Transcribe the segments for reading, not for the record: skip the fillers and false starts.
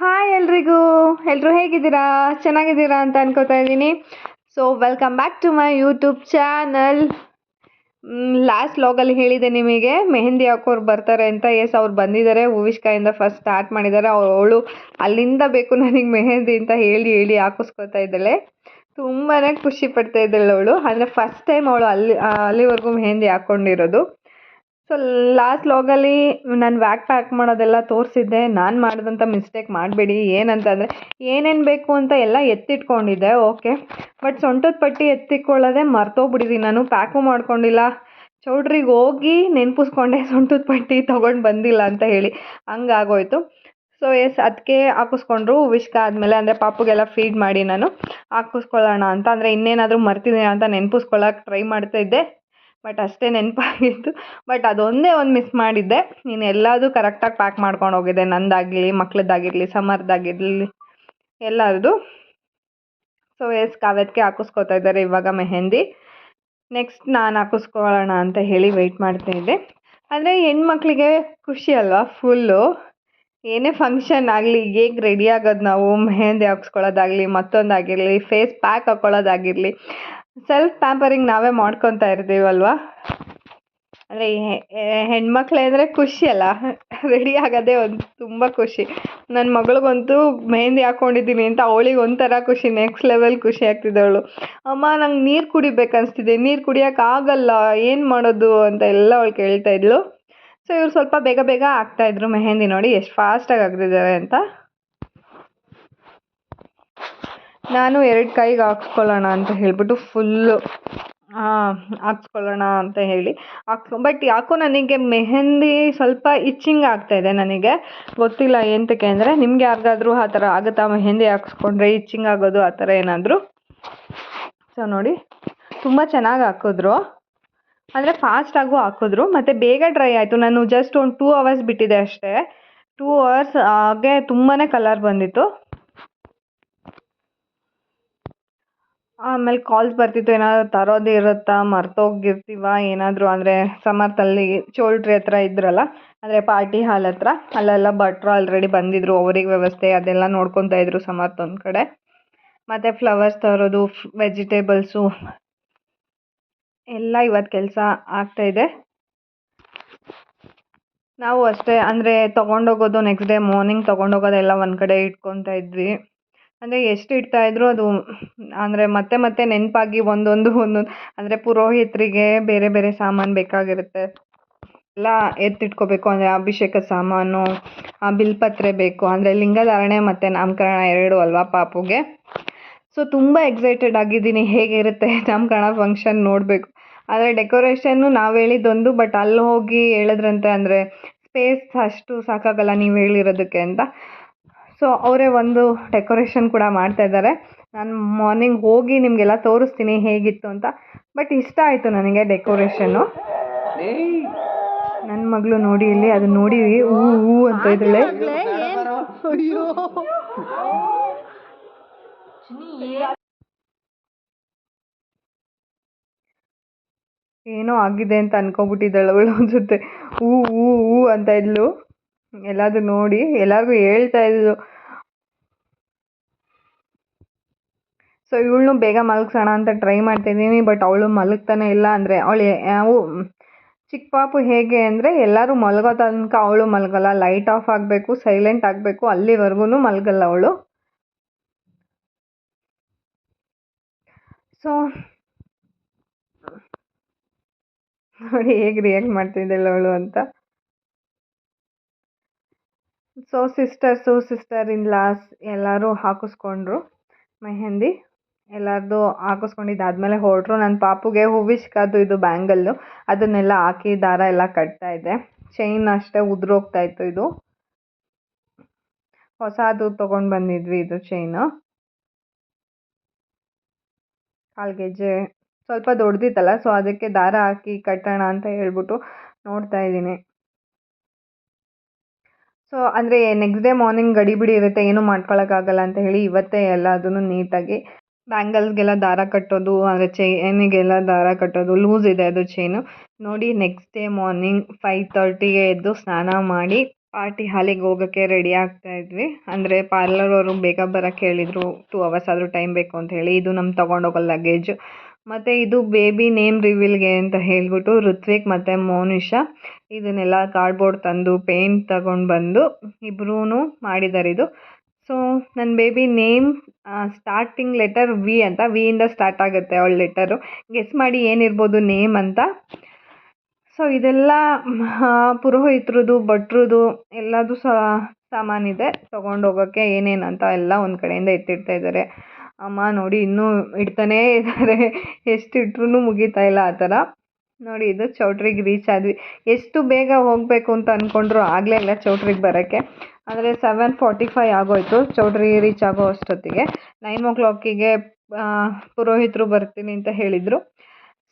Hi ಎಲ್ರಿಗೂ. ಎಲ್ಲರೂ ಹೇಗಿದ್ದೀರಾ? ಚೆನ್ನಾಗಿದ್ದೀರಾ ಅಂತ ಅನ್ಕೋತಾ ಇದ್ದೀನಿ. So welcome back to my YouTube channel. Last ವ್ಲಾಗಲ್ಲಿ ಹೇಳಿದೆ ನಿಮಗೆ ಮೆಹಂದಿ ಹಾಕೋರು ಬರ್ತಾರೆ ಅಂತ. ಎಸ್, ಅವ್ರು ಬಂದಿದ್ದಾರೆ. ಹೂವಿಷ್ಕಾಯಿಂದ ಫಸ್ಟ್ ಸ್ಟಾರ್ಟ್ ಮಾಡಿದ್ದಾರೆ. ಅವಳು ಅಲ್ಲಿಂದ ಬೇಕು ನನಗೆ ಮೆಹಂದಿ ಅಂತ ಹೇಳಿ ಹೇಳಿ ಹಾಕಿಸ್ಕೊತಾ ಇದ್ದಾಳೆ. ತುಂಬಾ ಖುಷಿ ಪಡ್ತಾ ಇದ್ದಾಳೆ ಅವಳು. ಅಂದರೆ ಫಸ್ಟ್ ಟೈಮ್ ಅವಳು ಅಲ್ಲಿವರೆಗೂ ಮೆಹಂದಿ ಹಾಕ್ಕೊಂಡಿರೋದು. ಸೊ ಲಾಸ್ಟ್ ವ್ಲಾಗಲ್ಲಿ ನಾನು ವ್ಯಾಕ್ ಪ್ಯಾಕ್ ಮಾಡೋದೆಲ್ಲ ತೋರಿಸಿದ್ದೆ. ನಾನು ಮಾಡಿದಂಥ ಮಿಸ್ಟೇಕ್ ಮಾಡಬೇಡಿ. ಏನಂತಂದರೆ ಏನೇನು ಬೇಕು ಅಂತ ಎಲ್ಲ ಎತ್ತಿಟ್ಕೊಂಡಿದ್ದೆ, ಓಕೆ. ಬಟ್ ಸೊಂಟದ ಪಟ್ಟಿ ಎತ್ತಿಕೊಳ್ಳೋದೆ ಮರ್ತೋಗ್ಬಿಟ್ಟಿದ್ದೀನಿ. ನಾನು ಪ್ಯಾಕು ಮಾಡ್ಕೊಂಡಿಲ್ಲ. ಚೌಲ್ಟ್ರಿಗೆ ಹೋಗಿ ನೆನಪಿಸ್ಕೊಂಡೆ ಸೊಂಟದ ಪಟ್ಟಿ ತೊಗೊಂಡು ಬಂದಿಲ್ಲ ಅಂತ ಹೇಳಿ. ಹಂಗಾಗೋಯ್ತು. ಸೊ ಎಸ್, ಅದಕ್ಕೆ ಹಾಕಿಸ್ಕೊಂಡ್ರು. ವಿಷ್ಕ ಆದಮೇಲೆ ಅಂದರೆ ಪಾಪುಗೆಲ್ಲ ಫೀಡ್ ಮಾಡಿ ನಾನು ಹಾಕಿಸ್ಕೊಳ್ಳೋಣ ಅಂತ. ಅಂದರೆ ಇನ್ನೇನಾದರೂ ಮರ್ತಿದ್ದೀನಿ ಅಂತ ನೆನಪಿಸ್ಕೊಳ್ಳೋಕೆ ಟ್ರೈ ಮಾಡ್ತಾಯಿದ್ದೆ. ಬಟ್ ಅಷ್ಟೇ ನೆನಪಾಗಿತ್ತು. ಬಟ್ ಅದೊಂದೇ ಒಂದು ಮಿಸ್ ಮಾಡಿದ್ದೆ. ನೀನು ಎಲ್ಲದೂ ಕರೆಕ್ಟಾಗಿ ಪ್ಯಾಕ್ ಮಾಡ್ಕೊಂಡು ಹೋಗಿದ್ದೆ. ನಂದಾಗಿರಲಿ, ಮಕ್ಳದ್ದಾಗಿರಲಿ, ಸಮರ್ದಾಗಿರಲಿ, ಎಲ್ಲರದು. ಸೊ ಎಸ್, ಕಾವ್ಯಕ್ಕೆ ಹಾಕಿಸ್ಕೊತಾ ಇದ್ದಾರೆ ಇವಾಗ ಮೆಹಂದಿ. ನೆಕ್ಸ್ಟ್ ನಾನು ಹಾಕಿಸ್ಕೊಳ್ಳೋಣ ಅಂತ ಹೇಳಿ ವೆಯ್ಟ್ ಮಾಡ್ತಾಯಿದ್ದೆ. ಅಂದರೆ ಹೆಣ್ಮಕ್ಳಿಗೆ ಖುಷಿ ಅಲ್ವಾ ಫುಲ್ಲು. ಏನೇ ಫಂಕ್ಷನ್ ಆಗಲಿ, ಹೇಗೆ ರೆಡಿ ಆಗೋದು ನಾವು, ಮೆಹಂದಿ ಹಾಕ್ಸ್ಕೊಳ್ಳೋದಾಗಲಿ, ಮತ್ತೊಂದಾಗಿರಲಿ, ಫೇಸ್ ಪ್ಯಾಕ್ ಹಾಕ್ಕೊಳ್ಳೋದಾಗಿರಲಿ, ಸೆಲ್ಫ್ ಪ್ಯಾಂಪರಿಂಗ್ ನಾವೇ ಮಾಡ್ಕೊತಾ ಇರ್ತೀವಲ್ವಾ. ಅಂದರೆ ಹೆಣ್ಮಕ್ಳೇ ಅಂದರೆ ಖುಷಿ ಅಲ್ಲ, ರೆಡಿ ಆಗೋದೇ ಒಂದು ತುಂಬ ಖುಷಿ. ನನ್ನ ಮಗಳಿಗಂತೂ ಮೆಹಂದಿ ಹಾಕ್ಕೊಂಡಿದ್ದೀನಿ ಅಂತ ಅವಳಿಗೆ ಒಂಥರ ಖುಷಿ, ನೆಕ್ಸ್ಟ್ ಲೆವೆಲ್ ಖುಷಿ ಆಗ್ತಿದ್ದವಳು. ಅಮ್ಮ, ನಂಗೆ ನೀರು ಕುಡಿಬೇಕನ್ನಿಸ್ತಿದೆ, ನೀರು ಕುಡಿಯೋಕ್ಕಾಗಲ್ಲ, ಏನು ಮಾಡೋದು ಅಂತ ಎಲ್ಲ ಅವಳು ಕೇಳ್ತಾ ಇದ್ಳು. ಸೊ ಇವ್ರು ಸ್ವಲ್ಪ ಬೇಗ ಬೇಗ ಆಗ್ತಾಯಿದ್ರು ಮೆಹಂದಿ. ನೋಡಿ ಎಷ್ಟು ಫಾಸ್ಟಾಗಿ ಆಗ್ತಿದ್ದಾರೆ ಅಂತ. ನಾನು 2 ಕೈಗೆ ಹಾಕ್ಸ್ಕೊಳ್ಳೋಣ ಅಂತ ಹೇಳ್ಬಿಟ್ಟು ಫುಲ್ಲು ಹಾಕ್ಸ್ಕೊಳ್ಳೋಣ ಅಂತ ಹೇಳಿ ಬಟ್ ಯಾಕೋ ನನಗೆ ಮೆಹಂದಿ ಸ್ವಲ್ಪ ಇಚ್ಚಿಂಗ್ ಆಗ್ತಾಯಿದೆ. ನನಗೆ ಗೊತ್ತಿಲ್ಲ ಎಂತಕ್ಕೆ. ಅಂದರೆ ನಿಮ್ಗೆ ಯಾರಿಗಾದ್ರೂ ಆ ಥರ ಆಗುತ್ತಾ? ಮೆಹಂದಿ ಹಾಕ್ಸ್ಕೊಂಡ್ರೆ ಇಚ್ಚಿಂಗ್ ಆಗೋದು ಆ ಥರ ಏನಾದರೂ? ಸೊ ನೋಡಿ, ತುಂಬ ಚೆನ್ನಾಗಿ ಹಾಕಿದ್ರು. ಅಂದರೆ ಫಾಸ್ಟಾಗೂ ಹಾಕಿದ್ರು ಮತ್ತು ಬೇಗ ಡ್ರೈ ಆಯಿತು. ನಾನು ಜಸ್ಟ್ ಒಂದು 2 ಅವರ್ಸ್ ಬಿಟ್ಟಿದ್ದೆ ಅಷ್ಟೇ. 2 ಅವರ್ಸ್ ಹಾಗೆ ತುಂಬಾ ಕಲರ್ ಬಂದಿತ್ತು. ಆಮೇಲೆ ಕಾಲ್ಸ್ ಬರ್ತಿತ್ತು, ಏನಾದರೂ ತರೋದು ಇರುತ್ತಾ, ಮರ್ತೋಗಿರ್ತೀವ ಏನಾದರೂ. ಅಂದರೆ ಸಮರ್ಥಲ್ಲಿ ಚೌಲ್ಟ್ರಿ ಹತ್ರ ಇದ್ರಲ್ಲ, ಅಂದರೆ ಪಾರ್ಟಿ ಹಾಲ್ ಹತ್ರ, ಅಲ್ಲೆಲ್ಲ ಭಟ್ರು ಆಲ್ರೆಡಿ ಬಂದಿದ್ದರು. ಅವ್ರಿಗೆ ವ್ಯವಸ್ಥೆ ಅದೆಲ್ಲ ನೋಡ್ಕೊತಾ ಇದ್ರು ಸಮರ್ಥ ಒಂದು ಕಡೆ. ಮತ್ತು ಫ್ಲವರ್ಸ್ ತರೋದು, ವೆಜಿಟೇಬಲ್ಸು ಎಲ್ಲ ಇವತ್ತು ಕೆಲಸ ಆಗ್ತಾಯಿದೆ. ನಾವು ಅಷ್ಟೇ, ಅಂದರೆ ತೊಗೊಂಡೋಗೋದು ನೆಕ್ಸ್ಟ್ ಡೇ ಮಾರ್ನಿಂಗ್ ತೊಗೊಂಡೋಗೋದೆಲ್ಲ ಒಂದು ಕಡೆ ಇಟ್ಕೊತಾ ಇದ್ವಿ. ಅಂದರೆ ಎಷ್ಟು ಇಡ್ತಾಯಿದ್ರು ಅದು, ಅಂದರೆ ಮತ್ತೆ ಮತ್ತೆ ನೆನಪಾಗಿ ಒಂದೊಂದು ಅಂದರೆ ಪುರೋಹಿತರಿಗೆ ಬೇರೆ ಬೇರೆ ಸಾಮಾನು ಬೇಕಾಗಿರುತ್ತೆ, ಎಲ್ಲ ಎತ್ತಿಟ್ಕೋಬೇಕು. ಅಂದರೆ ಅಭಿಷೇಕ ಸಾಮಾನು, ಬಿಲ್ಪತ್ರೆ ಬೇಕು. ಅಂದರೆ ಲಿಂಗಧಾರಣೆ ಮತ್ತು ನಾಮಕರಣ 2 ಅಲ್ವಾ ಪಾಪುಗೆ. ಸೊ ತುಂಬ ಎಕ್ಸೈಟೆಡ್ ಆಗಿದ್ದೀನಿ, ಹೇಗಿರುತ್ತೆ ನಾಮಕರಣ ಫಂಕ್ಷನ್ ನೋಡಬೇಕು. ಆದರೆ ಡೆಕೋರೇಷನ್ನು ನಾವು ಹೇಳಿದ್ದೊಂದು, ಬಟ್ ಅಲ್ಲಿ ಹೋಗಿ ಹೇಳಿದ್ರಂತೆ ಅಂದರೆ ಸ್ಪೇಸ್ ಅಷ್ಟು ಸಾಕಾಗಲ್ಲ ನೀವು ಹೇಳಿರೋದಕ್ಕೆ ಅಂತ. ಸೊ ಅವರೇ ಒಂದು ಡೆಕೋರೇಷನ್ ಕೂಡ ಮಾಡ್ತಾಯಿದ್ದಾರೆ. ನಾನು ಮಾರ್ನಿಂಗ್ ಹೋಗಿ ನಿಮಗೆಲ್ಲ ತೋರಿಸ್ತೀನಿ ಹೇಗಿತ್ತು ಅಂತ. ಬಟ್ ಇಷ್ಟ ಆಯಿತು ನನಗೆ ಡೆಕೋರೇಷನ್ನು. ನನ್ನ ಮಗಳು ನೋಡಿ ಇಲ್ಲಿ ಅದು ನೋಡಿ ಹೂ ಅಂತ ಇದ್ದಾಳೆ. ಏನೋ ಆಗಿದೆ ಅಂತ ಅನ್ಕೊಬಿಟ್ಟಿದ್ದಾಳೆ ಅವಳು ಅನ್ಸುತ್ತೆ. ಹೂ ಅಂತ ಇದ್ಲು. ಎಲ್ಲಾದರೂ ನೋಡಿ ಎಲ್ಲರಿಗೂ ಹೇಳ್ತಾ ಇದ್ಲು. ಸೊ ಇವಳನ್ನು ಬೇಗ ಮಲಗಿಸೋಣ ಅಂತ ಟ್ರೈ ಮಾಡ್ತಾಯಿದ್ದೀನಿ. ಬಟ್ ಅವಳು ಮಲಗ್ತಾನೆ ಇಲ್ಲ. ಅಂದರೆ ಅವಳು ಚಿಕ್ಕ ಪಾಪು ಹೇಗೆ ಅಂದರೆ ಎಲ್ಲರೂ ಮಲಗೋ ತನಕ ಅವಳು ಮಲಗಲ್ಲ. ಲೈಟ್ ಆಫ್ ಆಗಬೇಕು, ಸೈಲೆಂಟ್ ಆಗಬೇಕು, ಅಲ್ಲಿವರೆಗೂ ಮಲಗಲ್ಲ ಅವಳು. ಸೊ ನೋಡಿ ಹೇಗೆ ರಿಯಾಕ್ಟ್ ಮಾಡ್ತಿದ್ದಾಳೆ ಅವಳು ಅಂತ. ಸೊ ಸಿಸ್ಟರ್ ಇನ್ ಲಾಸ್ ಎಲ್ಲರೂ ಹಾಕಿಸ್ಕೊಂಡ್ರು ಮೆಹಂದಿ. ಎಲ್ಲರದು ಹಾಕಿಸ್ಕೊಂಡಿದ್ದಾದ್ಮೇಲೆ ಹೊರಟ್ರು. ನನ್ನ ಪಾಪುಗೆ ಹೂವಿಷ್ಕದು ಇದು ಬ್ಯಾಂಗಲ್ಲು ಅದನ್ನೆಲ್ಲ ಹಾಕಿ ದಾರ ಎಲ್ಲ ಕಟ್ತಾಯಿದ್ದೆ. ಚೈನ್ ಅಷ್ಟೇ ಉದುರೋಗ್ತಾಯಿತ್ತು. ಇದು ಹೊಸದು ತೊಗೊಂಡು ಬಂದಿದ್ವಿ, ಇದು ಚೈನು. ಕಾಲ್ಗೆಜ್ಜೆ ಸ್ವಲ್ಪ ದೊಡ್ಡದಿತ್ತಲ್ಲ, ಸೊ ಅದಕ್ಕೆ ದಾರ ಹಾಕಿ ಕಟ್ಟೋಣ ಅಂತ ಹೇಳ್ಬಿಟ್ಟು ನೋಡ್ತಾ ಇದ್ದೀನಿ. ಸೊ ಅಂದರೆ ನೆಕ್ಸ್ಟ್ ಡೇ ಮಾರ್ನಿಂಗ್ ಗಡಿಬಿಡಿ ಇರುತ್ತೆ, ಏನೂ ಮಾಡ್ಕೊಳಕ್ಕಾಗಲ್ಲ ಅಂತ ಹೇಳಿ ಇವತ್ತೇ ಎಲ್ಲ ಅದನ್ನು ನೀಟಾಗಿ ಬ್ಯಾಂಗಲ್ಸ್ಗೆಲ್ಲ ದಾರ ಕಟ್ಟೋದು, ಅಂದರೆ ಚೈನಿಗೆಲ್ಲ ದಾರ ಕಟ್ಟೋದು. ಲೂಸ್ ಇದೆ ಅದು ಚೈನು. ನೋಡಿ ನೆಕ್ಸ್ಟ್ ಡೇ ಮಾರ್ನಿಂಗ್ 5:30ಗೆ ಎದ್ದು ಸ್ನಾನ ಮಾಡಿ ಪಾರ್ಟಿ ಹಾಲಿಗೆ ಹೋಗೋಕ್ಕೆ ರೆಡಿ ಆಗ್ತಾ ಇದ್ವಿ. ಅಂದರೆ ಪಾರ್ಲರ್ ಅವರು ಬೇಗ ಬರೋಕ್ಕೆ ಹೇಳಿದರು, 2 ಅವರ್ಸ್ ಆದರೂ ಟೈಮ್ ಬೇಕು ಅಂತ ಹೇಳಿ. ಇದು ನಮ್ಮ ತೊಗೊಂಡೋಗೋ ಲಗೇಜು. ಮತ್ತು ಇದು ಬೇಬಿ ನೇಮ್ ರಿವೀಲ್ಗೆ ಅಂತ ಹೇಳಿಬಿಟ್ಟು ಋತ್ವಿಕ್ ಮತ್ತು ಮೋನಿಶಾ ಇದನ್ನೆಲ್ಲ ಕಾರ್ಡ್ಬೋರ್ಡ್ ತಂದು ಪೇಂಟ್ ತಗೊಂಡು ಬಂದು ಇಬ್ಬರೂ ಮಾಡಿದ್ದಾರೆ ಇದು. ಸೊ ನನ್ನ baby name starting letter V ಅಂತ, ವಿಯಿಂದ ಸ್ಟಾರ್ಟ್ ಆಗುತ್ತೆ ಅವಳ ಲೆಟರು. ಗೆಸ್ ಮಾಡಿ ಏನಿರ್ಬೋದು ನೇಮ್ ಅಂತ. ಸೊ ಇದೆಲ್ಲ ಪುರೋಹಿತ್ರದ್ದು ಭಟ್ರದ್ದು ಎಲ್ಲದು ಸಾಮಾನಿದೆ ತೊಗೊಂಡೋಗೋಕ್ಕೆ. ಏನೇನಂತ ಎಲ್ಲ ಒಂದು ಕಡೆಯಿಂದ ಎತ್ತಿಡ್ತಾ ಇದ್ದಾರೆ. ಅಮ್ಮ ನೋಡಿ ಇನ್ನೂ ಇಡ್ತಾನೇ ಇದ್ದಾರೆ, ಎಷ್ಟು ಇಟ್ರೂ ಮುಗಿತಾ ಇಲ್ಲ ಆ ಥರ. ನೋಡಿ ಇದು ಚೌಟ್ರಿಗೆ ರೀಚ್ ಆದ್ವಿ. ಎಷ್ಟು ಬೇಗ ಹೋಗಬೇಕು ಅಂತ ಅಂದ್ಕೊಂಡ್ರು ಆಗಲೇ ಇಲ್ಲ ಚೌಟ್ರಿಗೆ ಬರೋಕ್ಕೆ. ಅಂದರೆ 7:45 ಆಗೋಯಿತು ಚೌಟ್ರಿಗೆ ರೀಚ್ ಆಗೋ ಅಷ್ಟೊತ್ತಿಗೆ. 9 ಪುರೋಹಿತರು ಬರ್ತೀನಿ ಅಂತ ಹೇಳಿದರು.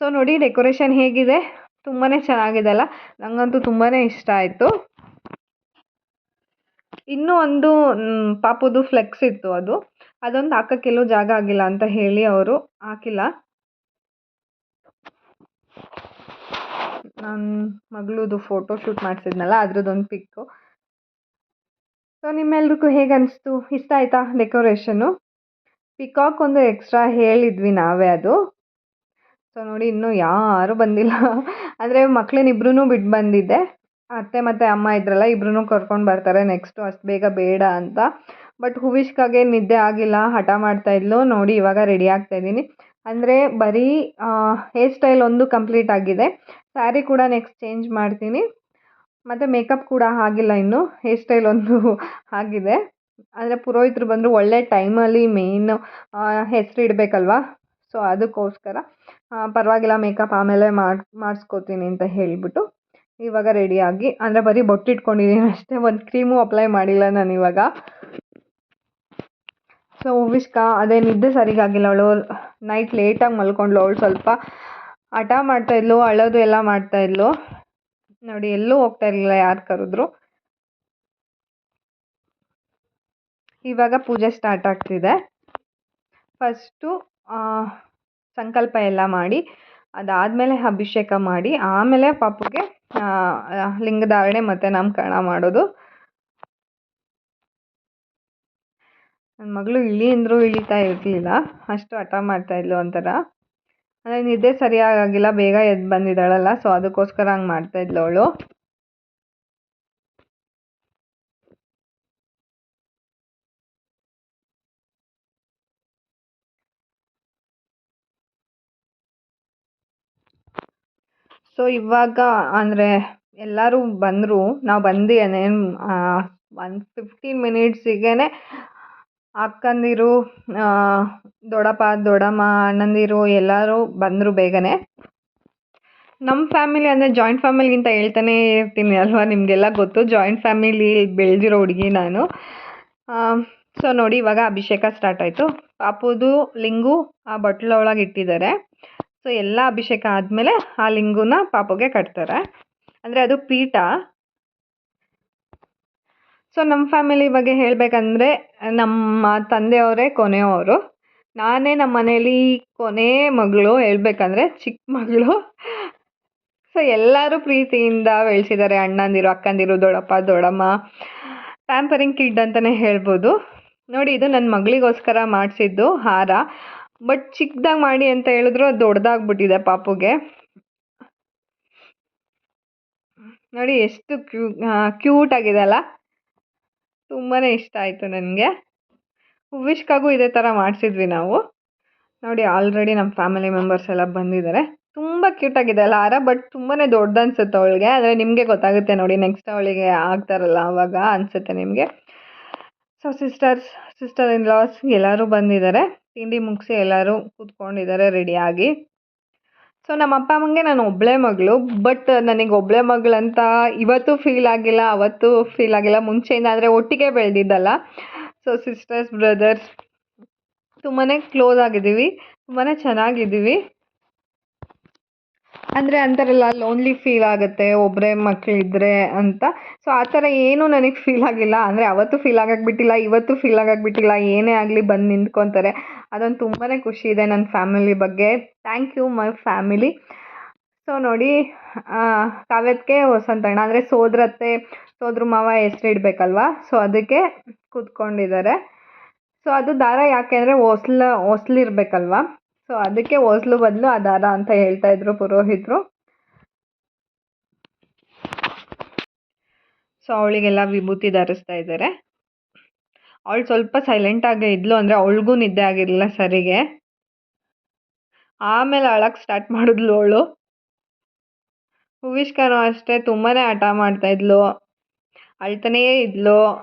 ಸೊ ನೋಡಿ ಡೆಕೋರೇಷನ್ ಹೇಗಿದೆ, ತುಂಬಾ ಚೆನ್ನಾಗಿದೆ ಅಲ್ಲ. ನನಗಂತೂ ತುಂಬಾ ಇಷ್ಟ ಆಯಿತು. ಇನ್ನೂ ಒಂದು ಪಾಪುದು ಫ್ಲೆಕ್ಸ್ ಇತ್ತು, ಅದೊಂದು ಹಾಕೋಕ್ಕೆಲ್ಲೂ ಜಾಗ ಆಗಿಲ್ಲ ಅಂತ ಹೇಳಿ ಅವರು ಹಾಕಿಲ್ಲ. ನನ್ನ ಮಗಳದು ಫೋಟೋ ಶೂಟ್ ಮಾಡಿಸಿದ್ನಲ್ಲ ಅದ್ರದ್ದೊಂದು ಪಿಕ್ಕು. ಸೊ ನಿಮ್ಮೆಲ್ರಿಗೂ ಹೇಗೆ ಅನಿಸ್ತು, ಇಷ್ಟ ಆಯಿತಾ ಡೆಕೋರೇಷನ್ನು? ಪಿಕಾಕ್ ಒಂದು ಎಕ್ಸ್ಟ್ರಾ ಹೇಳಿದ್ವಿ ನಾವೇ ಅದು. ಸೊ ನೋಡಿ ಇನ್ನೂ ಯಾರೂ ಬಂದಿಲ್ಲ. ಅಂದರೆ ಮಕ್ಕಳನ್ನಿಬ್ರೂ ಬಿಟ್ಟು ಬಂದಿದ್ದೆ. ಅತ್ತೆ ಮತ್ತು ಅಮ್ಮ ಇದ್ರಲ್ಲ, ಇಬ್ರೂ ಕರ್ಕೊಂಡು ಬರ್ತಾರೆ ನೆಕ್ಸ್ಟು, ಅಷ್ಟು ಬೇಗ ಬೇಡ ಅಂತ. ಬಟ್ ಹುವಿಷ್ಕಾಗೆ ನಿದ್ದೆ ಆಗಿಲ್ಲ, ಹಠ ಮಾಡ್ತಾಯಿದ್ಲು. ನೋಡಿ ಇವಾಗ ರೆಡಿ ಆಗ್ತಾಯಿದ್ದೀನಿ. ಅಂದರೆ ಬರೀ ಹೇರ್ ಸ್ಟೈಲ್ ಒಂದು ಕಂಪ್ಲೀಟ್ ಆಗಿದೆ. ಸ್ಯಾರಿ ಕೂಡ ನೆಕ್ಸ್ಟ್ ಚೇಂಜ್ ಮಾಡ್ತೀನಿ. ಮತ್ತು ಮೇಕಪ್ ಕೂಡ ಆಗಿಲ್ಲ ಇನ್ನೂ, ಹೇರ್ ಸ್ಟೈಲ್ ಒಂದು ಆಗಿದೆ. ಅಂದರೆ ಪುರೋಹಿತರು ಬಂದರು ಒಳ್ಳೆ ಟೈಮಲ್ಲಿ, ಮೇಯ್ನು ಹೆಸರು ಇಡಬೇಕಲ್ವ. ಸೊ ಅದಕ್ಕೋಸ್ಕರ ಪರವಾಗಿಲ್ಲ ಮೇಕಪ್ ಆಮೇಲೆ ಮಾಡಿಸ್ಕೋತೀನಿ ಅಂತ ಹೇಳಿಬಿಟ್ಟು ಇವಾಗ ರೆಡಿಯಾಗಿ, ಅಂದರೆ ಬರೀ ಬೊಟ್ಟಿಟ್ಕೊಂಡಿದ್ದೀನಿ ಅಷ್ಟೇ, ಒಂದು ಕ್ರೀಮು ಅಪ್ಲೈ ಮಾಡಿಲ್ಲ ನಾನು ಇವಾಗ. ಸೊ ಹುವಿಷ್ಕಾ ಅದೇ ನಿದ್ದೆ ಸರಿಗಾಗಿಲ್ಲ, ಅವಳು ನೈಟ್ ಲೇಟಾಗಿ ಮಲ್ಕೊಂಡ್ಳು. ಅವಳು ಸ್ವಲ್ಪ ಹಠ ಮಾಡ್ತಾಯಿದ್ಲು, ಅಳೋದು ಎಲ್ಲ ಮಾಡ್ತಾಯಿದ್ಲು. ನೋಡಿ ಎಲ್ಲೂ ಹೋಗ್ತಾ ಇರಲಿಲ್ಲ ಯಾರು ಕರೆದ್ರು. ಇವಾಗ ಪೂಜೆ ಸ್ಟಾರ್ಟ್ ಆಗ್ತಿದೆ. ಫಸ್ಟು ಸಂಕಲ್ಪ ಎಲ್ಲ ಮಾಡಿ, ಅದಾದಮೇಲೆ ಅಭಿಷೇಕ ಮಾಡಿ, ಆಮೇಲೆ ಪಾಪುಗೆ ಲಿಂಗಧಾರಣೆ ಮತ್ತು ನಾಮಕರಣ ಮಾಡೋದು. ನನ್ನ ಮಗಳು ಇಳಿ ಅಂದರೂ ಇಳಿತಾ ಇರಲಿಲ್ಲ, ಅಷ್ಟು ಹಠ ಮಾಡ್ತಾಯಿದ್ಲು ಒಂಥರ. ಅಂದರೆ ನಿದ್ದೆ ಸರಿಯಾಗಿಲ್ಲ, ಬೇಗ ಎದ್ದು ಬಂದಿದ್ದಾಳಲ್ಲ, ಸೊ ಅದಕ್ಕೋಸ್ಕರ ಹಂಗೆ ಮಾಡ್ತಾಯಿದ್ಲು ಅವಳು. ಸೊ ಇವಾಗ ಅಂದರೆ ಎಲ್ಲರೂ ಬಂದರು, ನಾವು ಬಂದು ಒಂದು 15 ಮಿನಿಟ್ಸಿಗೆ ಅಕ್ಕಂದಿರು, ದೊಡ್ಡಪ್ಪ ದೊಡ್ಡಮ್ಮ ಅಣ್ಣಂದಿರು ಎಲ್ಲರೂ ಬಂದರು ಬೇಗನೆ. ನಮ್ಮ ಫ್ಯಾಮಿಲಿ ಅಂದರೆ ಜಾಯಿಂಟ್ ಫ್ಯಾಮಿಲಿಗಿಂತ ಹೇಳ್ತಾನೆ ಇರ್ತೀನಿ ಅಲ್ವಾ, ನಿಮಗೆಲ್ಲ ಗೊತ್ತು, ಜಾಯಿಂಟ್ ಫ್ಯಾಮಿಲಿ ಬೆಳೆದಿರೋ ಹುಡುಗಿ ನಾನು. ಸೊ ನೋಡಿ ಇವಾಗ ಅಭಿಷೇಕ ಸ್ಟಾರ್ಟ್ ಆಯಿತು. ಪಾಪುದು ಲಿಂಗು ಆ ಬಟ್ಲ ಒಳಗೆ ಇಟ್ಟಿದ್ದಾರೆ. ಸೊ ಎಲ್ಲ ಅಭಿಷೇಕ ಆದಮೇಲೆ ಆ ಲಿಂಗುನ ಪಾಪುಗೆ ಕಟ್ತಾರೆ. ಅಂದರೆ ಅದು ಪೀಠ. ಸೊ ನಮ್ಮ ಫ್ಯಾಮಿಲಿ ಬಗ್ಗೆ ಹೇಳಬೇಕಂದ್ರೆ ನಮ್ಮ ತಂದೆಯವರೇ ಕೊನೆಯವರು. ನಾನೇ ನಮ್ಮ ಮನೇಲಿ ಕೊನೆ ಮಗಳು, ಹೇಳ್ಬೇಕಂದ್ರೆ ಚಿಕ್ಕ ಮಗಳು. ಸೊ ಎಲ್ಲರೂ ಪ್ರೀತಿಯಿಂದ ಬೆಳೆಸಿದ್ದಾರೆ, ಅಣ್ಣಂದಿರು ಅಕ್ಕಂದಿರು ದೊಡ್ಡಪ್ಪ ದೊಡ್ಡಮ್ಮ. ಪ್ಯಾಂಪರಿಂಗ್ ಕಿಡ್ ಅಂತಲೇ ಹೇಳ್ಬೋದು. ನೋಡಿ ಇದು ನನ್ನ ಮಗಳಿಗೋಸ್ಕರ ಮಾಡಿಸಿದ್ದು ಹಾರ. ಬಟ್ ಚಿಕ್ಕದಾಗಿ ಮಾಡಿ ಅಂತ ಹೇಳಿದ್ರು, ಅದು ದೊಡ್ಡದಾಗ್ಬಿಟ್ಟಿದೆ ಪಾಪುಗೆ. ನೋಡಿ ಎಷ್ಟು ಕ್ಯೂಟ್ ಆಗಿದೆ ಅಲ್ಲ, ತುಂಬಾ ಇಷ್ಟ ಆಯಿತು ನನಗೆ. ಹುವಿಷ್ಕಾಗೂ ಇದೇ ಥರ ಮಾಡಿಸಿದ್ವಿ ನಾವು. ನೋಡಿ ಆಲ್ರೆಡಿ ನಮ್ಮ ಫ್ಯಾಮಿಲಿ ಮೆಂಬರ್ಸ್ ಎಲ್ಲ ಬಂದಿದ್ದಾರೆ. ತುಂಬ ಕ್ಯೂಟಾಗಿದೆ ಅಲ್ಲ ಹಾರ, ಬಟ್ ತುಂಬಾ ದೊಡ್ಡದು ಅನಿಸುತ್ತೆ ಅವಳಿಗೆ. ಆದರೆ ನಿಮಗೆ ಗೊತ್ತಾಗುತ್ತೆ ನೋಡಿ, ನೆಕ್ಸ್ಟ್ ಅವಳಿಗೆ ಆಗ್ತಾರಲ್ಲ ಆವಾಗ ಅನಿಸುತ್ತೆ ನಿಮಗೆ. ಸೊ ಸಿಸ್ಟರ್ ಇನ್ ಲಾಸ್ ಎಲ್ಲರೂ ಬಂದಿದ್ದಾರೆ. ತಿಂಡಿ ಮುಗಿಸಿ ಎಲ್ಲರೂ ಕೂತ್ಕೊಂಡಿದ್ದಾರೆ ರೆಡಿಯಾಗಿ. ಸೊ ನಮ್ಮ ಅಪ್ಪ ಅಮ್ಮಂಗೆ ನಾನು ಒಬ್ಬಳೇ ಮಗಳು, ಬಟ್ ನನಗೆ ಒಬ್ಬಳೇ ಮಗಳಂತ ಇವತ್ತು ಫೀಲ್ ಆಗಿಲ್ಲ, ಅವತ್ತು ಫೀಲ್ ಆಗಿಲ್ಲ. ಮುಂಚೆಯಿಂದ ಅಂದರೆ ಒಟ್ಟಿಗೆ ಬೆಳೆದಿದ್ದಲ್ಲ. ಸೊ ಸಿಸ್ಟರ್ಸ್ ಬ್ರದರ್ಸ್ ತುಂಬಾ ಕ್ಲೋಸ್ ಆಗಿದ್ದೀವಿ, ತುಂಬಾ ಚೆನ್ನಾಗಿದ್ದೀವಿ. ಅಂದರೆ ಅಂತಾರಲ್ಲ ಲೋನ್ಲಿ ಫೀಲ್ ಆಗುತ್ತೆ ಒಬ್ಬರೇ ಮಕ್ಕಳಿದ್ರೆ ಅಂತ. ಸೊ ಆ ಥರ ಏನೂ ನನಗೆ ಫೀಲ್ ಆಗಿಲ್ಲ. ಅಂದರೆ ಅವತ್ತು ಫೀಲ್ ಆಗಕ್ಕೆ ಇವತ್ತು ಫೀಲ್ ಆಗಕ್ಕೆ ಬಿಟ್ಟಿಲ್ಲ. ಏನೇ ಆಗಲಿ ಬಂದು ನಿಂತ್ಕೊತಾರೆ. ಅದೊಂದು ತುಂಬಾ ಖುಷಿ ಇದೆ ನನ್ನ ಫ್ಯಾಮಿಲಿ ಬಗ್ಗೆ. Thank you my family. So ನೋಡಿ ಕಾವ್ಯಕ್ಕೆ ವಸಂತಣ್ಣ ಅಂದರೆ ಸೋದರತ್ತೆ ಸೋದ್ರ ಮಾವ ಹೆಸ್ರು ಇಡಬೇಕಲ್ವಾ, ಸೊ ಅದಕ್ಕೆ ಕೂತ್ಕೊಂಡಿದ್ದಾರೆ. ಸೊ ಅದು ದಾರ ಯಾಕೆ ಅಂದರೆ ಹೊಸ್ಲಿರ್ಬೇಕಲ್ವಾ, ಸೊ ಅದಕ್ಕೆ ಹೊಸ್ಲು ಬದಲು ಆ ದಾರ ಅಂತ ಹೇಳ್ತಾ ಇದ್ರು ಪುರೋಹಿತರು. ಸೊ ಅವಳಿಗೆಲ್ಲ ವಿಭೂತಿ ಧರಿಸ್ತಾ ಇದ್ದಾರೆ. ಅವಳು ಸ್ವಲ್ಪ ಸೈಲೆಂಟಾಗೇ ಇದ್ಲು, ಅಂದರೆ ಅವಳಿಗೂ ನಿದ್ದೆ ಆಗಿರಲಿಲ್ಲ ಸರಿಗೆ. ಆಮೇಲೆ ಅಳಕ್ಕೆ ಸ್ಟಾರ್ಟ್ ಮಾಡಿದ್ಲು ಅವಳು. ಹೂವಿಷ್ಕನೂ ಅಷ್ಟೇ ತುಂಬಾ ಹಠ ಮಾಡ್ತಾಯಿದ್ಲು, ಅಳ್ತಾನೇ ಇದ್ಲು.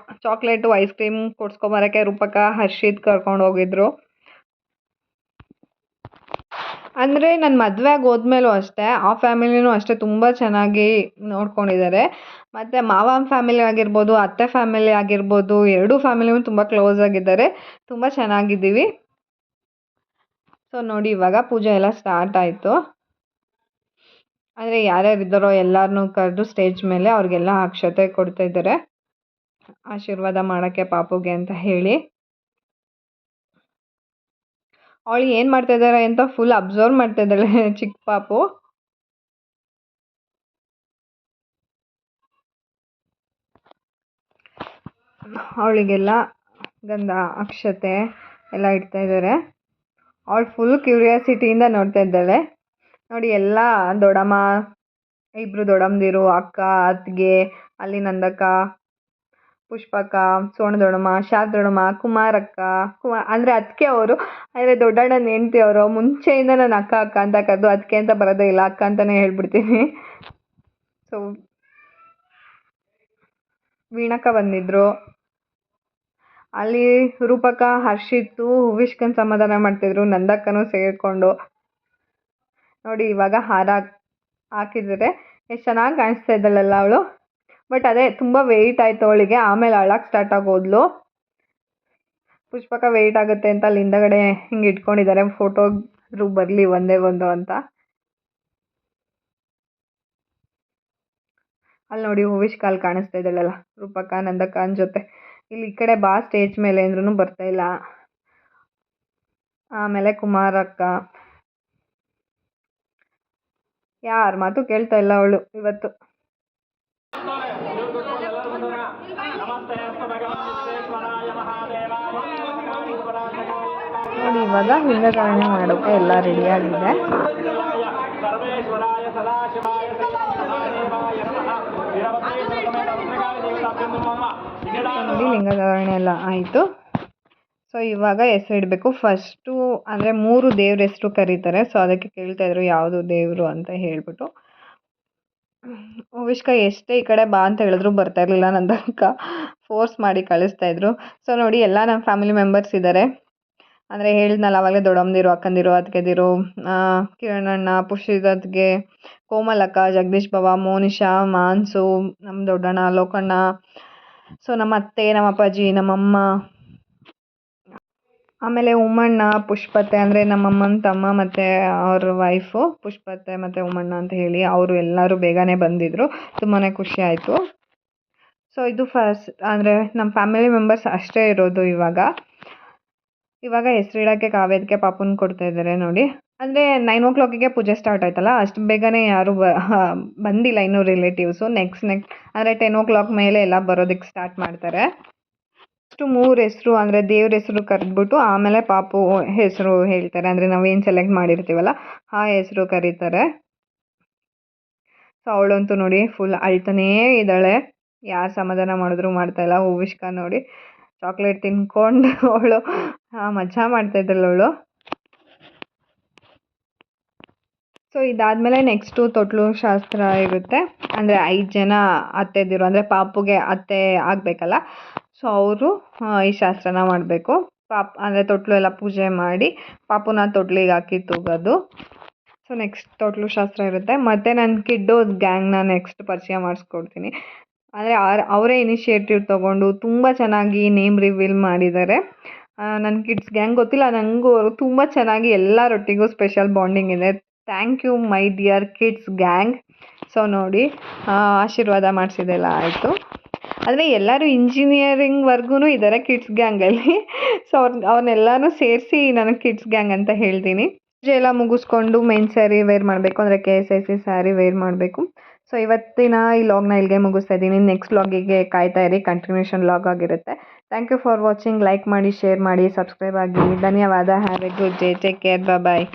ಚಾಕ್ಲೇಟು ಐಸ್ ಕ್ರೀಮ್ ಕೊಡ್ಸ್ಕೊಂಬರೋಕ್ಕೆ ರೂಪಕ ಹರ್ಷಿತ್ ಕರ್ಕೊಂಡು ಹೋಗಿದ್ರು. ಅಂದರೆ ನನ್ನ ಮದುವೆ ಆಗಿ ಹೋದ್ಮೇಲೂ ಅಷ್ಟೇ ಆ ಫ್ಯಾಮಿಲಿನೂ ಅಷ್ಟೇ ತುಂಬ ಚೆನ್ನಾಗಿ ನೋಡ್ಕೊಂಡಿದ್ದಾರೆ. ಮತ್ತು ಮಾವ ಫ್ಯಾಮಿಲಿ ಆಗಿರ್ಬೋದು, ಅತ್ತೆ ಫ್ಯಾಮಿಲಿ ಆಗಿರ್ಬೋದು, ಎರಡೂ ಫ್ಯಾಮಿಲಿನೂ ತುಂಬ ಕ್ಲೋಸ್ ಆಗಿದ್ದಾರೆ, ತುಂಬ ಚೆನ್ನಾಗಿದ್ದೀವಿ. ಸೊ ನೋಡಿ ಇವಾಗ ಪೂಜೆ ಎಲ್ಲ ಸ್ಟಾರ್ಟ್ ಆಯಿತು. ಅಂದರೆ ಯಾರ್ಯಾರು ಇದ್ದಾರೋ ಎಲ್ಲರನ್ನೂ ಕರೆದು ಸ್ಟೇಜ್ ಮೇಲೆ ಅವ್ರಿಗೆಲ್ಲ ಅಕ್ಷತೆ ಕೊಡ್ತಾ ಇದ್ದಾರೆ, ಆಶೀರ್ವಾದ ಮಾಡೋಕ್ಕೆ ಪಾಪುಗೆ ಅಂತ ಹೇಳಿ. ಅವಳು ಏನು ಮಾಡ್ತಾ ಇದ್ದಾರೆ ಅಂತ ಫುಲ್ ಅಬ್ಸರ್ವ್ ಮಾಡ್ತಾ ಇದ್ದಾಳೆ ಚಿಕ್ಕ ಪಾಪು. ಅವಳಿಗೆಲ್ಲ ಗಂಧ ಅಕ್ಷತೆ ಎಲ್ಲ ಇಡ್ತಾ ಇದ್ದಾರೆ. ಅವಳು ಫುಲ್ ಕ್ಯೂರಿಯಾಸಿಟಿಯಿಂದ ನೋಡ್ತಾ ಇದ್ದಾಳೆ. ನೋಡಿ ಎಲ್ಲ ದೊಡ್ಡಮ್ಮ, ಇಬ್ಬರು ದೊಡ್ಡಮ್ಮದಿರು, ಅಕ್ಕ, ಅತ್ತಿಗೆ, ಅಲ್ಲಿ ನಂದಕ್ಕ, ಪುಷ್ಪಕ್ಕ, ಸೋಣ ದೊಡ್ಡಮ್ಮ, ಶಾರದ ದೊಡ್ಡಮ್ಮ, ಕುಮಾರಕ್ಕ, ಅಂದರೆ ಅದಕ್ಕೆ ಅವರು, ಅಂದರೆ ದೊಡ್ಡಣ್ಣನ ಹೆಂಡ್ತಿ ಅವರು. ಮುಂಚೆಯಿಂದ ನಾನು ಅಕ್ಕ ಅಕ್ಕ ಅಂತ ಕರೆದು ಅದಕ್ಕೆ ಅಂತ ಬರೋದೇ ಇಲ್ಲ, ಅಕ್ಕ ಅಂತಲೇ ಹೇಳ್ಬಿಡ್ತೀನಿ. ಸೊ ವೀಣಕ್ಕ ಬಂದಿದ್ದರು. ಅಲ್ಲಿ ರೂಪಕ ಹರ್ಷಿತ್ತು ಹೂವಿಷ್ಕನ್ ಸಮಾಧಾನ ಮಾಡ್ತಿದ್ರು, ನಂದಕ್ಕನೂ ಸೇರಿಕೊಂಡು. ನೋಡಿ ಇವಾಗ ಹಾರ ಹಾಕಿದರೆ ಎಷ್ಟು ಚೆನ್ನಾಗಿ ಕಾಣಿಸ್ತಾ ಇದ್ದಾಳಲ್ಲ ಅವಳು. ಬಟ್ ಅದೇ ತುಂಬ ವೆಯ್ಟ್ ಆಯಿತು ಅವಳಿಗೆ, ಆಮೇಲೆ ಅಳಕ್ಕೆ ಸ್ಟಾರ್ಟ್ ಆಗೋದ್ಲು. ಪುಷ್ಪಕ ವೆಯ್ಟ್ ಆಗುತ್ತೆ ಅಂತ ಅಲ್ಲಿ ಹಿಂದಗಡೆ ಹಿಂಗೆ ಇಟ್ಕೊಂಡಿದ್ದಾರೆ, ಫೋಟೋರು ಬರಲಿ ಒಂದೇ ಒಂದು ಅಂತ. ಅಲ್ಲಿ ನೋಡಿ ಹೂವಿಷ್ಕ ಅಲ್ಲಿ ಕಾಣಿಸ್ತಾ ಇದ್ದಾಳಲ್ಲ ರೂಪಕ ನಂದಕ್ಕನ ಜೊತೆ. ಇಲ್ಲಿ ಈ ಕಡೆ ಬಾ ಸ್ಟೇಜ್ ಮೇಲೆ ಅಂದ್ರೂ ಬರ್ತಾ ಇಲ್ಲ. ಆಮೇಲೆ ಕುಮಾರಕ್ಕ, ಯಾರ ಮಾತು ಕೇಳ್ತಾ ಇಲ್ಲ ಅವಳು ಇವತ್ತು. ನೋಡಿ ಇವಾಗ ಲಿಂಗಧಾರಣೆ ಮಾಡೋಕೆ ಎಲ್ಲ ರೆಡಿಯಾಗಿದೆ. ನೋಡಿ ಲಿಂಗಧಾರಣೆ ಎಲ್ಲ ಆಯಿತು. ಸೊ ಇವಾಗ ಹೆಸರು ಇಡಬೇಕು. ಫಸ್ಟು ಅಂದರೆ 3 ದೇವ್ರ ಹೆಸರು ಕರೀತಾರೆ, ಸೊ ಅದಕ್ಕೆ ಕೇಳ್ತಾಯಿದ್ರು ಯಾವುದು ದೇವರು ಅಂತ ಹೇಳ್ಬಿಟ್ಟು. ಹೂವಿಷ್ಕ ಎಷ್ಟೇ ಈ ಕಡೆ ಬಾ ಅಂತ ಹೇಳಿದ್ರು ಬರ್ತಾ ಇರಲಿಲ್ಲ, ನಂದಕ್ಕ ಫೋರ್ಸ್ ಮಾಡಿ ಕಳಿಸ್ತಾಯಿದ್ರು. ಸೊ ನೋಡಿ ಎಲ್ಲ ನಮ್ಮ ಫ್ಯಾಮಿಲಿ ಮೆಂಬರ್ಸ್ ಇದ್ದಾರೆ. ಅಂದರೆ ಹೇಳಿದ್ನಲ್ಲ ಅವಾಗಲೇ ದೊಡ್ಡಮ್ಮದಿರು, ಅಕ್ಕಂದಿರು, ಅತ್ತಿಗೆದಿರು, ಕಿರಣಣ್ಣ, ಪುಷ್ಪಿದತ್ಗೆ, ಕೋಮಲಕ್ಕ, ಜಗದೀಶ್ ಬಾವ, ಮೋನಿಶಾ, ಮಾನ್ಸು, ನಮ್ಮ ದೊಡ್ಡಣ್ಣ ಲೋಕಣ್ಣ, ಸೊ ನಮ್ಮ ಅತ್ತೆ, ನಮ್ಮ ಅಪ್ಪಾಜಿ, ನಮ್ಮಮ್ಮ, ಆಮೇಲೆ ಉಮ್ಮಣ್ಣ, ಪುಷ್ಪತ್ತೆ ಅಂದರೆ ನಮ್ಮಮ್ಮನ ತಮ್ಮ ಮತ್ತು ಅವ್ರ ವೈಫು ಪುಷ್ಪತ್ತೆ ಮತ್ತು ಉಮ್ಮಣ್ಣ ಅಂತ ಹೇಳಿ ಅವರು ಎಲ್ಲರೂ ಬೇಗನೆ ಬಂದಿದ್ದರು. ತುಂಬಾ ಖುಷಿ ಆಯಿತು. ಸೊ ಇದು ಫಸ್ಟ್ ಅಂದರೆ ನಮ್ಮ ಫ್ಯಾಮಿಲಿ ಮೆಂಬರ್ಸ್ ಅಷ್ಟೇ ಇರೋದು ಇವಾಗ ಹೆಸರು ಇಡೋಕ್ಕೆ ಕಾವ್ಯದಕ್ಕೆ ಪಾಪುನ ಕೊಡ್ತಾ ಇದ್ದಾರೆ ನೋಡಿ. ಅಂದರೆ 9 o'clock ಪೂಜೆ ಸ್ಟಾರ್ಟ್ ಆಯ್ತಲ್ಲ, ಅಷ್ಟು ಬೇಗನೆ ಯಾರೂ ಬಂದಿಲ್ಲ ಇನ್ನೂ ರಿಲೇಟಿವ್ಸು. ನೆಕ್ಸ್ಟ್ ಅಂದರೆ 10 o'clock ಮೇಲೆ ಎಲ್ಲ ಬರೋದಕ್ಕೆ ಸ್ಟಾರ್ಟ್ ಮಾಡ್ತಾರೆ. ಅಷ್ಟು 3 ಹೆಸರು ಅಂದರೆ ದೇವ್ರ ಹೆಸರು ಕರೆದ್ಬಿಟ್ಟು ಆಮೇಲೆ ಪಾಪು ಹೆಸರು ಹೇಳ್ತಾರೆ, ಅಂದರೆ ನಾವೇನು ಸೆಲೆಕ್ಟ್ ಮಾಡಿರ್ತೀವಲ್ಲ ಆ ಹೆಸರು ಕರೀತಾರೆ. ಸೊ ಅವಳಂತೂ ನೋಡಿ ಫುಲ್ ಅಳ್ತಾನೇ ಇದ್ದಾಳೆ, ಯಾರು ಸಮಾಧಾನ ಮಾಡಿದ್ರು ಮಾಡ್ತಾಯಿಲ್ಲ. ಹೂವಿಷ್ಕ ನೋಡಿ ಚಾಕ್ಲೇಟ್ ತಿನ್ಕೊಂಡು ಅವಳು ಮಜಾ ಮಾಡ್ತಾಯಿದ್ದಳು ಅವಳು. ಸೊ ಇದಾದಮೇಲೆ ನೆಕ್ಸ್ಟು ತೊಟ್ಲು ಶಾಸ್ತ್ರ ಇರುತ್ತೆ. ಅಂದರೆ 5 ಜನ ಅತ್ತೆದಿರು, ಅಂದರೆ ಪಾಪುಗೆ ಅತ್ತೆ ಆಗಬೇಕಲ್ಲ, ಸೊ ಅವರು ಈ ಶಾಸ್ತ್ರನ ಮಾಡಬೇಕು. ಅಂದರೆ ತೊಟ್ಲು ಎಲ್ಲ ಪೂಜೆ ಮಾಡಿ ಪಾಪುನ ತೊಟ್ಲಿಗೆ ಹಾಕಿ ತೂಗೋದು. ಸೊ ನೆಕ್ಸ್ಟ್ ತೊಟ್ಲು ಶಾಸ್ತ್ರ ಇರುತ್ತೆ. ಮತ್ತು ನನ್ನ ಕಿಡ್ಡು ಗ್ಯಾಂಗ್ನ ನೆಕ್ಸ್ಟ್ ಪರಿಚಯ ಮಾಡಿಸ್ಕೊಡ್ತೀನಿ. ಅಂದರೆ ಅವರೇ ಇನಿಷಿಯೇಟಿವ್ ತೊಗೊಂಡು ತುಂಬ ಚೆನ್ನಾಗಿ ನೇಮ್ ರಿವೀಲ್ ಮಾಡಿದ್ದಾರೆ. ನನ್ನ ಕಿಡ್ಸ್ ಗ್ಯಾಂಗ್ ಗೊತ್ತಿಲ್ಲ ನನಗೂ, ಅವರು ತುಂಬ ಚೆನ್ನಾಗಿ ಎಲ್ಲರೊಟ್ಟಿಗೂ ಸ್ಪೆಷಲ್ ಬಾಂಡಿಂಗ್ ಇದೆ. Thank you my dear kids gang. So ನೋಡಿ ಆಶೀರ್ವಾದ ಮಾಡಿಸಿದೆಲ್ಲ ಆಯಿತು. ಅಂದರೆ ಎಲ್ಲರೂ ಇಂಜಿನಿಯರಿಂಗ್ವರೆಗೂ ಇದ್ದಾರೆ ಕಿಡ್ಸ್ ಗ್ಯಾಂಗಲ್ಲಿ. ಸೊ ಅವ್ರನ್ನೆಲ್ಲನೂ ಸೇರಿಸಿ ನಾನು ಕಿಡ್ಸ್ ಗ್ಯಾಂಗ್ ಅಂತ ಹೇಳ್ತೀನಿ. ಪೂಜೆ ಎಲ್ಲ ಮುಗಿಸ್ಕೊಂಡು ಮೇನ್ ಸ್ಯಾರಿ ವೇರ್ ಮಾಡಬೇಕು, ಅಂದರೆ KSIC ಸ್ಯಾರಿ ವೇರ್ ಮಾಡಬೇಕು. ಸೊ ಇವತ್ತಿನ ಈ ಲಾಗ್ನ ಇಲ್ಲಿಗೆ ಮುಗಿಸ್ತಾ ಇದ್ದೀನಿ. ನೆಕ್ಸ್ಟ್ ಲಾಗಿಗೆ ಕಾಯ್ತಾ ಇರಿ, ಕಂಟಿನ್ಯೂಷನ್ ಲಾಗ್ ಆಗಿರುತ್ತೆ. Thank you for watching. Like ಮಾಡಿ, ಶೇರ್ ಮಾಡಿ, ಸಬ್ಸ್ಕ್ರೈಬ್ ಆಗಿ. ಧನ್ಯವಾದ. Have a good day. Take care. Bye.